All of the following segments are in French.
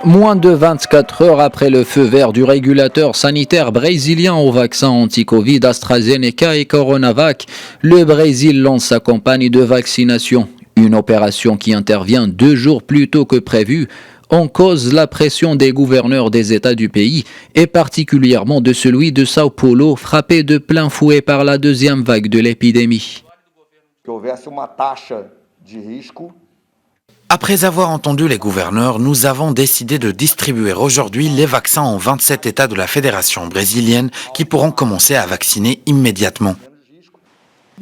Moins de 24 heures après le feu vert du régulateur sanitaire brésilien au vaccin anti-Covid AstraZeneca et Coronavac, le Brésil lance sa campagne de vaccination. Une opération qui intervient 2 jours plus tôt que prévu. En cause la pression des gouverneurs des États du pays et particulièrement de celui de Sao Paulo, frappé de plein fouet par la deuxième vague de l'épidémie. Après avoir entendu les gouverneurs, nous avons décidé de distribuer aujourd'hui les vaccins en 27 États de la Fédération brésilienne qui pourront commencer à vacciner immédiatement.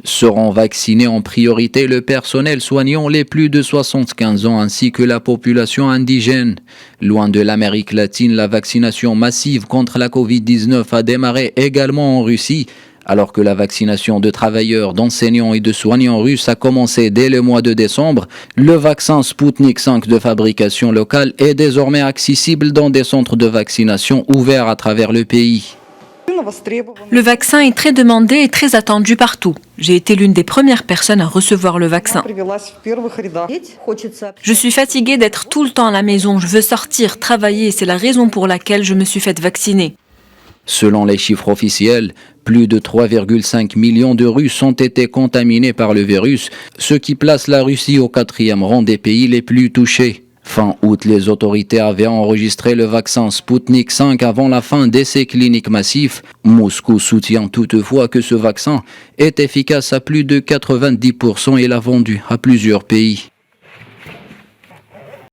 Seront vaccinés en priorité le personnel soignant les plus de 75 ans ainsi que la population indigène. Loin de l'Amérique latine, la vaccination massive contre la Covid-19 a démarré également en Russie, alors que la vaccination de travailleurs, d'enseignants et de soignants russes a commencé dès le mois de décembre. Le vaccin Sputnik 5 de fabrication locale est désormais accessible dans des centres de vaccination ouverts à travers le pays. Le vaccin est très demandé et très attendu partout. J'ai été l'une des premières personnes à recevoir le vaccin. Je suis fatiguée d'être tout le temps à la maison. Je veux sortir, travailler. C'est la raison pour laquelle je me suis faite vacciner. Selon les chiffres officiels, plus de 3,5 millions de Russes ont été contaminés par le virus, ce qui place la Russie au 4e rang des pays les plus touchés. Fin août, les autorités avaient enregistré le vaccin Sputnik 5 avant la fin d'essais cliniques massifs. Moscou soutient toutefois que ce vaccin est efficace à plus de 90% et l'a vendu à plusieurs pays.